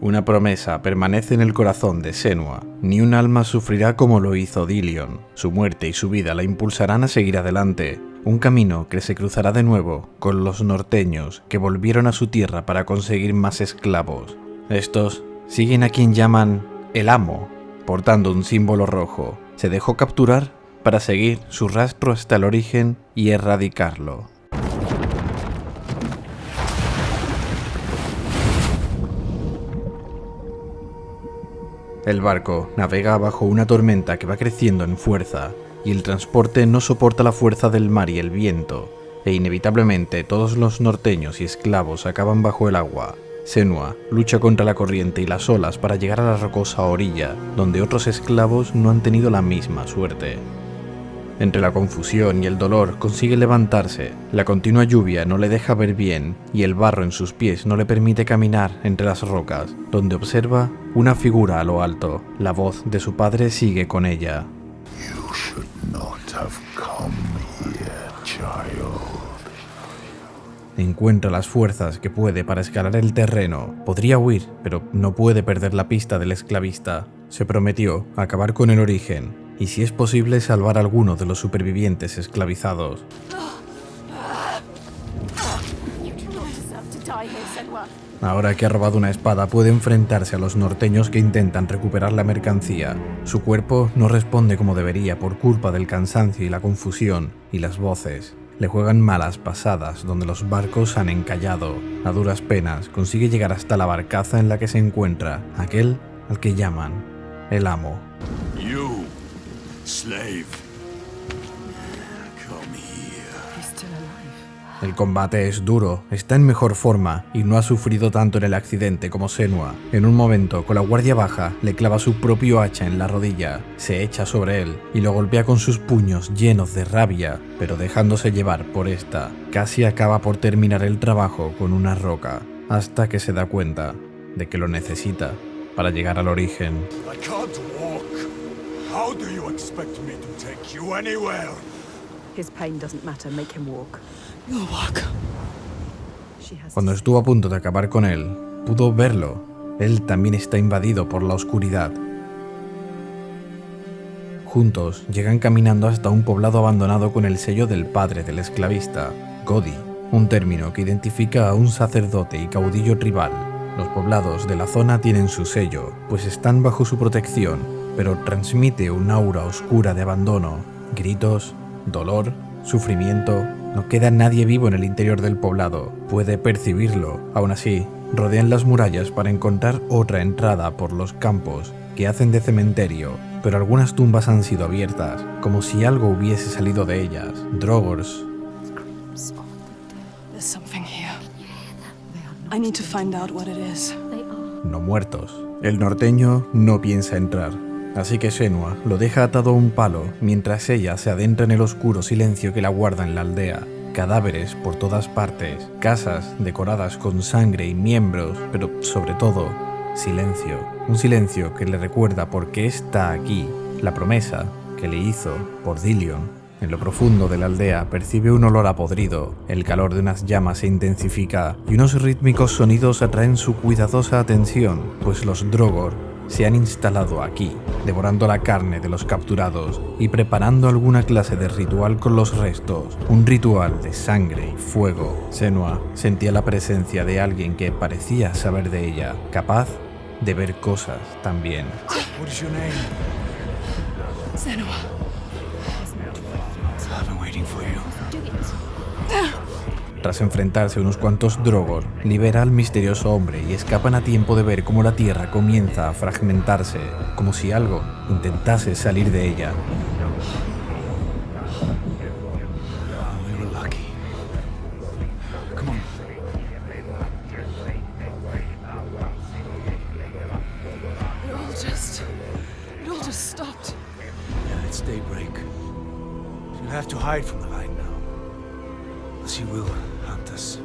Una promesa permanece en el corazón de Senua. Ni un alma sufrirá como lo hizo Dillion. Su muerte y su vida la impulsarán a seguir adelante. Un camino que se cruzará de nuevo con los norteños que volvieron a su tierra para conseguir más esclavos. Estos siguen a quien llaman el Amo, portando un símbolo rojo. Se dejó capturar para seguir su rastro hasta el origen y erradicarlo. El barco navega bajo una tormenta que va creciendo en fuerza, y el transporte no soporta la fuerza del mar y el viento, e inevitablemente todos los norteños y esclavos acaban bajo el agua. Senua lucha contra la corriente y las olas para llegar a la rocosa orilla, donde otros esclavos no han tenido la misma suerte. Entre la confusión y el dolor consigue levantarse. La continua lluvia no le deja ver bien y el barro en sus pies no le permite caminar entre las rocas, donde observa una figura a lo alto. La voz de su padre sigue con ella. You should not have come here, child. Encuentra las fuerzas que puede para escalar el terreno. Podría huir, pero no puede perder la pista del esclavista. Se prometió acabar con el origen, y si es posible salvar a alguno de los supervivientes esclavizados. Ahora que ha robado una espada, puede enfrentarse a los norteños que intentan recuperar la mercancía. Su cuerpo no responde como debería por culpa del cansancio y la confusión, y las voces le juegan malas pasadas donde los barcos han encallado. A duras penas consigue llegar hasta la barcaza en la que se encuentra aquel al que llaman el Amo. You, slave. Come here. He's still alive. El combate es duro, está en mejor forma y no ha sufrido tanto en el accidente como Senua. En un momento, con la guardia baja, le clava su propio hacha en la rodilla, se echa sobre él y lo golpea con sus puños llenos de rabia, pero dejándose llevar por esta, casi acaba por terminar el trabajo con una roca, hasta que se da cuenta de que lo necesita para llegar al origen. I can't walk. How do you expect me to take you anywhere? His pain doesn't matter. Make him walk. You'll walk. She has Cuando estuvo a punto de acabar con él, pudo verlo. Él también está invadido por la oscuridad. Juntos llegan caminando hasta un poblado abandonado con el sello del padre del esclavista, Godi, un término que identifica a un sacerdote y caudillo rival. Los poblados de la zona tienen su sello, pues están bajo su protección, pero transmite un aura oscura de abandono, gritos, dolor, sufrimiento. No queda nadie vivo en el interior del poblado. Puede percibirlo. Aún así, rodean las murallas para encontrar otra entrada por los campos que hacen de cementerio, pero algunas tumbas han sido abiertas, como si algo hubiese salido de ellas. Drogors. There's something here. I need to find out what it is. No muertos. El norteño no piensa entrar, así que Senua lo deja atado a un palo mientras ella se adentra en el oscuro silencio que la guarda en la aldea. Cadáveres por todas partes, casas decoradas con sangre y miembros, pero sobre todo, silencio. Un silencio que le recuerda por qué está aquí, la promesa que le hizo por Dillion. En lo profundo de la aldea percibe un olor a podrido, el calor de unas llamas se intensifica y unos rítmicos sonidos atraen su cuidadosa atención, pues los Drogor se han instalado aquí, devorando la carne de los capturados y preparando alguna clase de ritual con los restos, un ritual de sangre y fuego. Senua sentía la presencia de alguien que parecía saber de ella, capaz de ver cosas también. What is your name? Senua. I've been waiting for you. Tras enfrentarse a unos cuantos Drogor, libera al misterioso hombre y escapan a tiempo de ver cómo la tierra comienza a fragmentarse, como si algo intentase salir de ella. We were lucky. Come on. It all just stopped. Yeah, it's daybreak. You'll have to hide from the light now. As he will hunt us.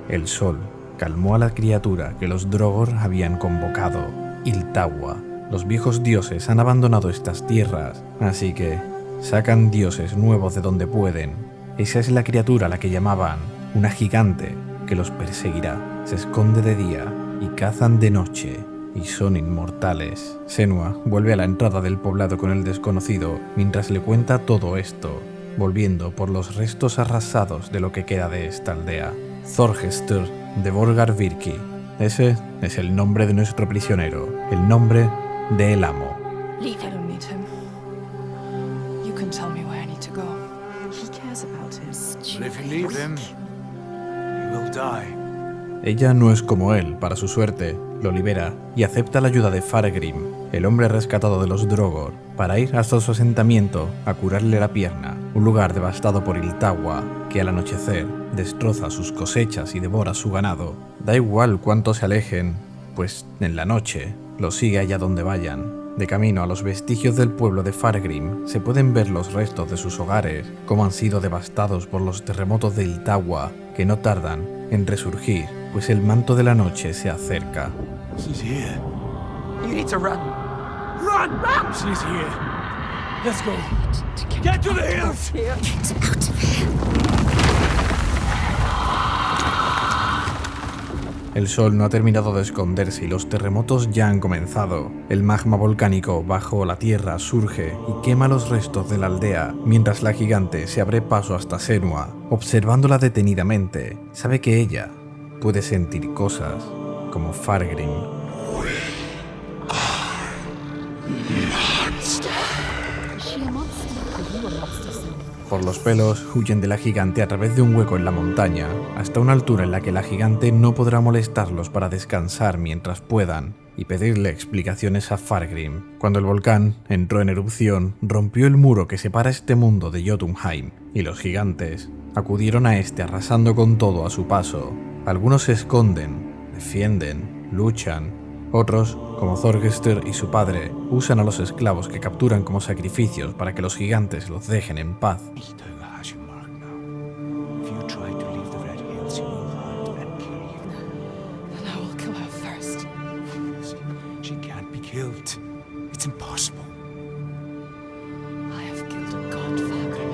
El sol calmó a la criatura que los Drogor habían convocado, Iltawa. Los viejos dioses han abandonado estas tierras, así que sacan dioses nuevos de donde pueden. Esa es la criatura a la que llamaban una gigante que los perseguirá. Se esconde de día y cazan de noche. y son inmortales. Senua vuelve a la entrada del poblado con el desconocido mientras le cuenta todo esto, volviendo por los restos arrasados de lo que queda de esta aldea. Thorgestur de Borgarvirki. Ese es el nombre de nuestro prisionero, el nombre del amo. I don't need him. You can tell me where I need to go. He cares about his. But if you leave him, he will die. Ella no es como él, para su suerte, lo libera y acepta la ayuda de Fargrim, el hombre rescatado de los Drogor, para ir hasta su asentamiento a curarle la pierna, un lugar devastado por Iltagua, que al anochecer destroza sus cosechas y devora su ganado. Da igual cuánto se alejen, pues en la noche los sigue allá donde vayan. De camino a los vestigios del pueblo de Fargrim se pueden ver los restos de sus hogares, como han sido devastados por los terremotos de Iltagua, que no tardan en resurgir, pues el manto de la noche se acerca. She's here. You need to run. Run! She's here. Let's go. Get to the hills! El sol no ha terminado de esconderse y los terremotos ya han comenzado. El magma volcánico bajo la tierra surge y quema los restos de la aldea, mientras la gigante se abre paso hasta Senua. Observándola detenidamente, sabe que ella puede sentir cosas como Fargrim. Por los pelos, huyen de la gigante a través de un hueco en la montaña, hasta una altura en la que la gigante no podrá molestarlos para descansar mientras puedan y pedirle explicaciones a Fargrim. Cuando el volcán entró en erupción, rompió el muro que separa este mundo de Jotunheim, y los gigantes acudieron a este arrasando con todo a su paso. Algunos se esconden, defienden, luchan. Otros, como Thorgestur y su padre, usan a los esclavos que capturan como sacrificios para que los gigantes los dejen en paz. Iltagua has you marked now. If you try to leave the Red Hills, he will hunt and kill you. Then I will kill her first. She can't be killed. It's impossible. I have killed a god, Fargrim.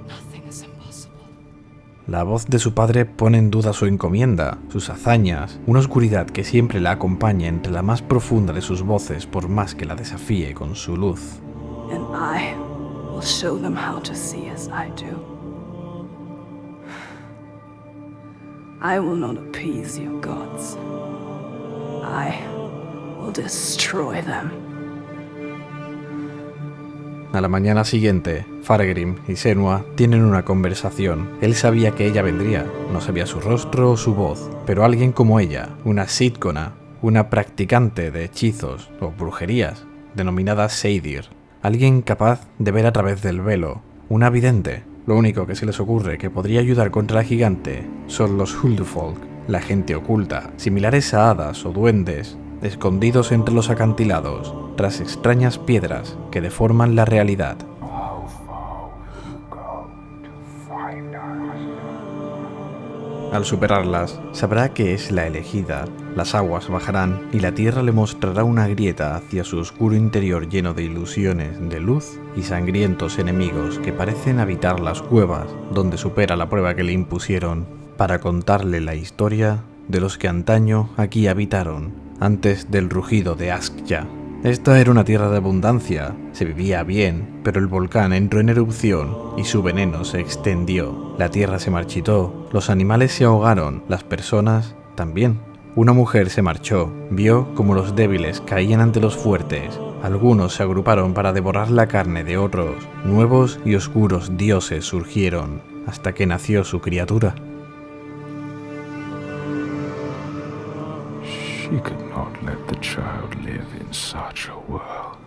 Nothing is impossible. La voz de su padre pone en duda su encomienda, sus hazañas, una oscuridad que siempre la acompaña entre la más profunda de sus voces por más que la desafíe con su luz. And I will show them how to see as I do. I will not appease your gods. I will destroy them. A la mañana siguiente, Fargrim y Senua tienen una conversación. Él sabía que ella vendría, no sabía su rostro o su voz, pero alguien como ella, una Sídkona, una practicante de hechizos o brujerías, denominada Seidir, alguien capaz de ver a través del velo, una vidente. Lo único que se les ocurre que podría ayudar contra la gigante son los Huldufolk, la gente oculta, similares a hadas o duendes, escondidos entre los acantilados, tras extrañas piedras que deforman la realidad. Al superarlas, sabrá que es la elegida. Las aguas bajarán y la tierra le mostrará una grieta hacia su oscuro interior lleno de ilusiones de luz y sangrientos enemigos que parecen habitar las cuevas donde supera la prueba que le impusieron, para contarle la historia de los que antaño aquí habitaron, antes del rugido de Askja. Esta era una tierra de abundancia, se vivía bien, pero el volcán entró en erupción y su veneno se extendió. La tierra se marchitó, los animales se ahogaron, las personas también. Una mujer se marchó, vio cómo los débiles caían ante los fuertes. Algunos se agruparon para devorar la carne de otros. Nuevos y oscuros dioses surgieron, hasta que nació su criatura. She could not let the child live in such a world.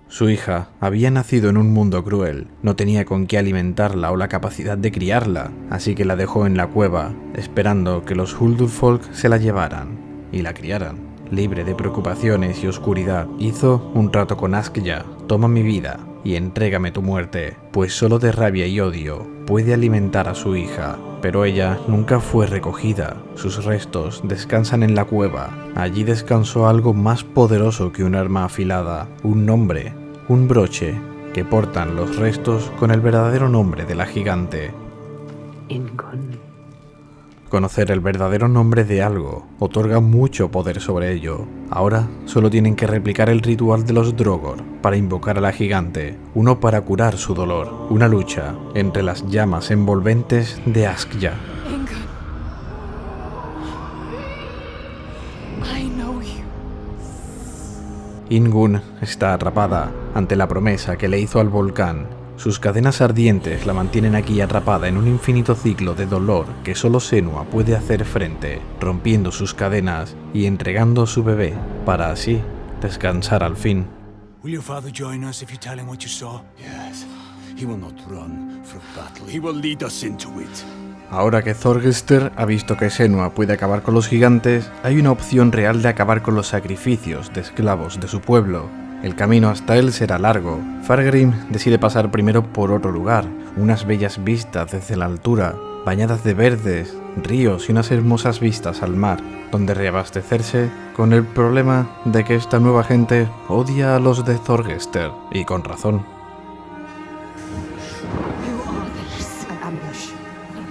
Su hija había nacido en un mundo cruel, no tenía con qué alimentarla o la capacidad de criarla, así que la dejó en la cueva, esperando que los Huldufolk se la llevaran y la criaran. Libre de preocupaciones y oscuridad, hizo un trato con Askja: toma mi vida y entrégame tu muerte, pues solo de rabia y odio puede alimentar a su hija. Pero ella nunca fue recogida, sus restos descansan en la cueva. Allí descansó algo más poderoso que un arma afilada, un nombre, un broche que portan los restos con el verdadero nombre de la gigante. Ingun. Conocer el verdadero nombre de algo otorga mucho poder sobre ello. Ahora solo tienen que replicar el ritual de los Drogor para invocar a la gigante, uno para curar su dolor, una lucha entre las llamas envolventes de Askja. Ingun. I know you. Ingun está atrapada ante la promesa que le hizo al volcán. Sus cadenas ardientes la mantienen aquí atrapada en un infinito ciclo de dolor que solo Senua puede hacer frente, rompiendo sus cadenas y entregando su bebé, para así descansar al fin. Will your father join us if you tell him what you saw? Yes. He will not run from battle. He will lead us into it. Ahora que Thorgestr ha visto que Senua puede acabar con los gigantes, hay una opción real de acabar con los sacrificios de esclavos de su pueblo. El camino hasta él será largo. Fargrim decide pasar primero por otro lugar, unas bellas vistas desde la altura, bañadas de verdes, ríos y unas hermosas vistas al mar, donde reabastecerse, con el problema de que esta nueva gente odia a los de Thorgestr, y con razón. An ambush.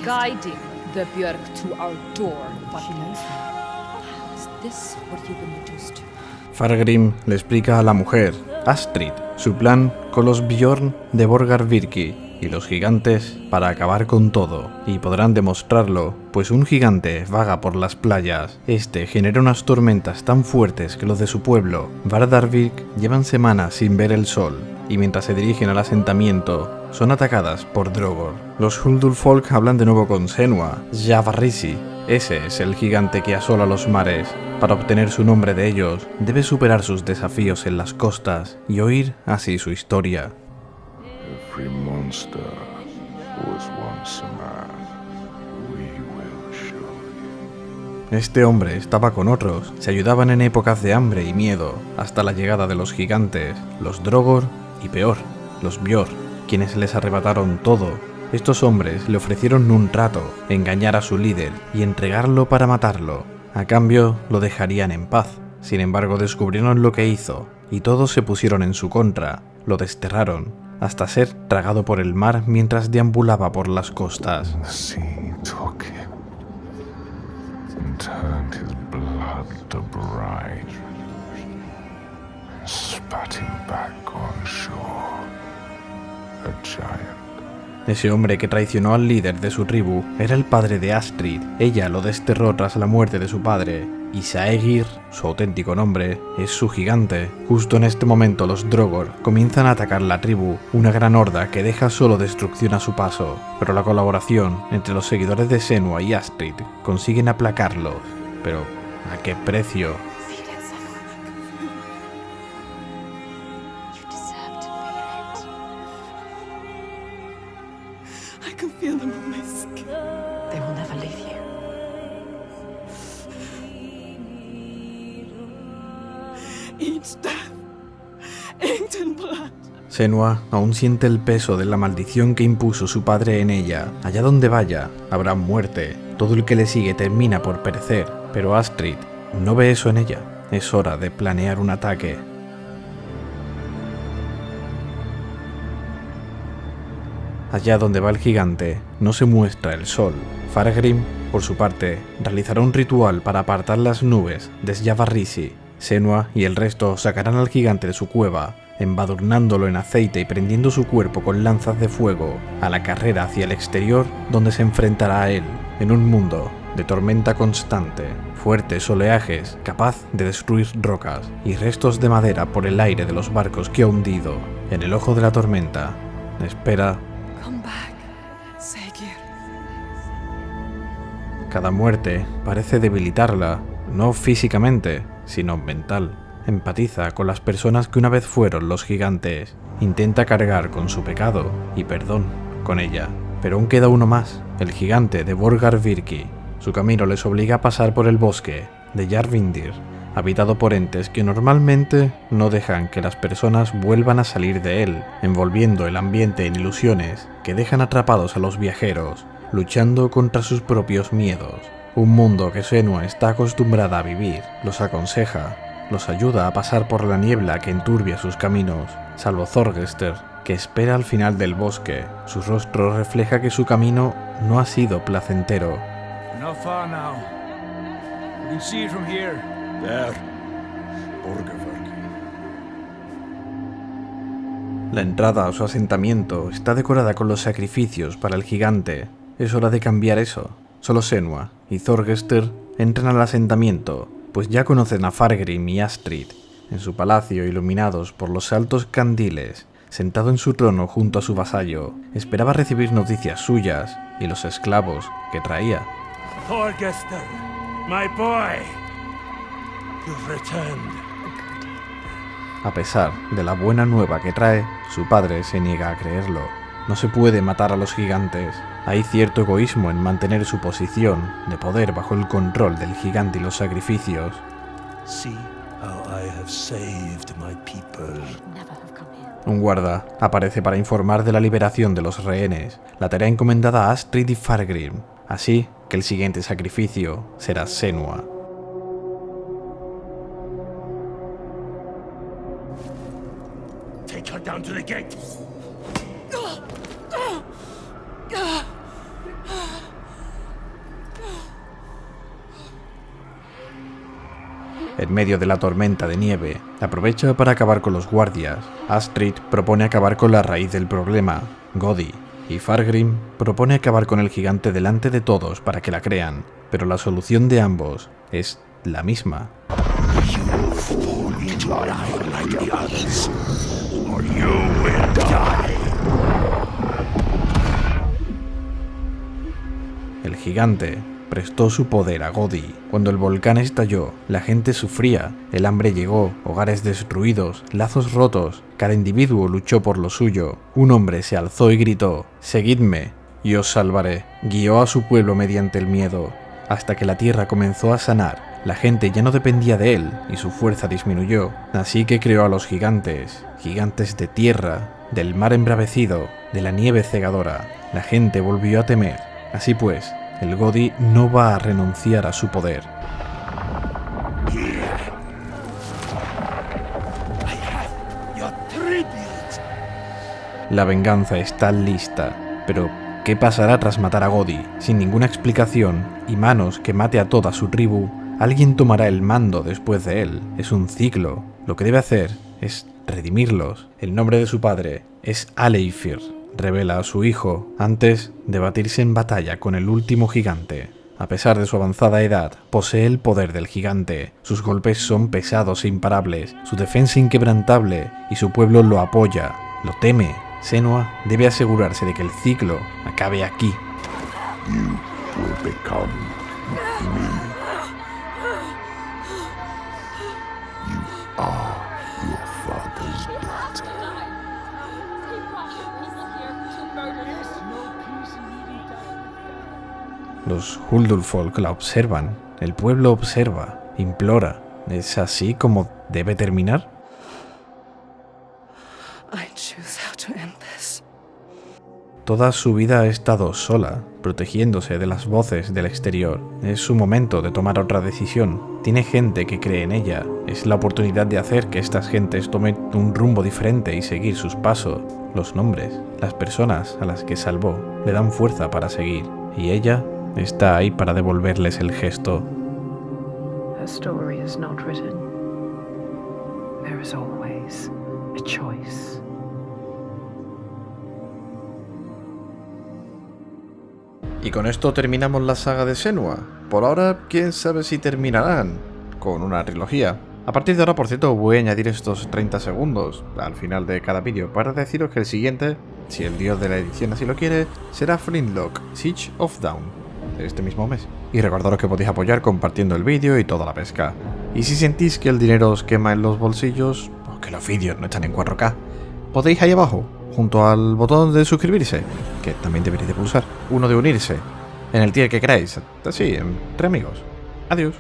Guiding the Björk to our door. But She knows that. is this what you've been reduced to? Fargrim le explica a la mujer, Astrid, su plan con los Bjorn de Borgarvirki y los gigantes para acabar con todo, y podrán demostrarlo, pues un gigante vaga por las playas. Este genera unas tormentas tan fuertes que los de su pueblo, Vardarvik, llevan semanas sin ver el sol, y mientras se dirigen al asentamiento, son atacadas por Drogor. Los Huldulfolk hablan de nuevo con Senua, Javarrisi. Ese es el gigante que asola los mares. Para obtener su nombre de ellos, debe superar sus desafíos en las costas y oír así su historia. Every monster was once a man. We will show you. Este hombre estaba con otros, se ayudaban en épocas de hambre y miedo, hasta la llegada de los gigantes, los Drogor y peor, los Bjorn, quienes les arrebataron todo. Estos hombres le ofrecieron un trato, engañar a su líder y entregarlo para matarlo. A cambio, lo dejarían en paz. Sin embargo, descubrieron lo que hizo, y todos se pusieron en su contra. Lo desterraron, hasta ser tragado por el mar mientras deambulaba por las costas. The sea took him and turned his blood to brine and spat him back on shore. A giant. Ese hombre que traicionó al líder de su tribu era el padre de Astrid. Ella lo desterró tras la muerte de su padre, y Saegir, su auténtico nombre, es su gigante. Justo en este momento los Drogor comienzan a atacar la tribu, una gran horda que deja solo destrucción a su paso, pero la colaboración entre los seguidores de Senua y Astrid consiguen aplacarlos. Pero, ¿a qué precio? Feel it, Senua. You deserve to feel it. I can feel them on my skin. They will never leave you. Each death inked in blood. Senua aún siente el peso de la maldición que impuso su padre en ella. Allá donde vaya, habrá muerte. Todo el que le sigue termina por perecer. Pero Astrid no ve eso en ella. Es hora de planear un ataque. Allá donde va el gigante, no se muestra el sol. Fargrim, por su parte, realizará un ritual para apartar las nubes de Javarrisi. Senua y el resto sacarán al gigante de su cueva, embadurnándolo en aceite y prendiendo su cuerpo con lanzas de fuego, a la carrera hacia el exterior, donde se enfrentará a él, en un mundo de tormenta constante, fuertes oleajes capaz de destruir rocas y restos de madera por el aire de los barcos que ha hundido. En el ojo de la tormenta, espera. Come back, Saegir. Cada muerte parece debilitarla, no físicamente, sino mental. Empatiza con las personas que una vez fueron los gigantes. Intenta cargar con su pecado y perdón con ella. Pero aún queda uno más, el gigante de Borgarvirki. Su camino les obliga a pasar por el bosque de Jarvindir, habitado por entes que normalmente no dejan que las personas vuelvan a salir de él, envolviendo el ambiente en ilusiones que dejan atrapados a los viajeros, luchando contra sus propios miedos. Un mundo que Senua está acostumbrada a vivir, los aconseja, los ayuda a pasar por la niebla que enturbia sus caminos, salvo Thorgestr, que espera al final del bosque. Su rostro refleja que su camino no ha sido placentero. not far now. You can see it from here. There. Borgarverki. La entrada a su asentamiento está decorada con los sacrificios para el gigante. Es hora de cambiar eso. Solo Senua y Thorgestr entran al asentamiento, pues ya conocen a Fargrim y Astrid. En su palacio, iluminados por los altos candiles, sentado en su trono junto a su vasallo, esperaba recibir noticias suyas y los esclavos que traía. Thorgestr, my boy. You've returned. A pesar de la buena nueva que trae, su padre se niega a creerlo. No se puede matar a los gigantes. Hay cierto egoísmo en mantener su posición de poder bajo el control del gigante y los sacrificios. See how I have saved my people. Never have come here. Un guarda aparece para informar de la liberación de los rehenes, la tarea encomendada a Astrid y Fargrim, así que el siguiente sacrificio será Senua. Take her down to the gate. En medio de la tormenta de nieve, aprovecha para acabar con los guardias. Astrid propone acabar con la raíz del problema, Godi, y Fargrim propone acabar con el gigante delante de todos para que la crean, pero la solución de ambos es la misma. El gigante prestó su poder a Godi. Cuando el volcán estalló, la gente sufría, el hambre llegó, hogares destruidos, lazos rotos, cada individuo luchó por lo suyo. Un hombre se alzó y gritó: «Seguidme, y os salvaré». Guió a su pueblo mediante el miedo, hasta que la tierra comenzó a sanar. La gente ya no dependía de él, y su fuerza disminuyó. Así que creó a los gigantes, gigantes de tierra, del mar embravecido, de la nieve cegadora. La gente volvió a temer. Así pues, el Godi no va a renunciar a su poder. La venganza está lista, pero ¿qué pasará tras matar a Godi? Sin ninguna explicación y manos que mate a toda su tribu, alguien tomará el mando después de él. Es un ciclo. Lo que debe hacer es redimirlos. El nombre de su padre es Aleifir. Revela a su hijo antes de batirse en batalla con el último gigante. A pesar de su avanzada edad, posee el poder del gigante. Sus golpes son pesados e imparables, su defensa inquebrantable, y su pueblo lo apoya, lo teme. Senua debe asegurarse de que el ciclo acabe aquí. You will become me. You are your father's daughter. Los Huldulfolk la observan, el pueblo observa, implora. ¿Es así como debe terminar? I choose how to end this. Toda su vida ha estado sola, protegiéndose de las voces del exterior. Es su momento de tomar otra decisión. Tiene gente que cree en ella. Es la oportunidad de hacer que estas gentes tomen un rumbo diferente y seguir sus pasos. Los nombres, las personas a las que salvó, le dan fuerza para seguir. Y ella está ahí para devolverles el gesto. Her story is not written. There is always a choice. Y con esto terminamos la saga de Senua. Por ahora, quién sabe si terminarán con una trilogía. A partir de ahora, por cierto, voy a añadir estos 30 segundos al final de cada vídeo para deciros que el siguiente, si el dios de la edición así lo quiere, será Flintlock, Siege of Dawn, de este mismo mes. Y recordaros que podéis apoyar compartiendo el vídeo y toda la pesca. Y si sentís que el dinero os quema en los bolsillos, o que los vídeos no están en 4K, podéis ahí abajo, junto al botón de suscribirse, que también deberéis de pulsar, uno de unirse, en el tier que queráis, así, entre amigos. Adiós.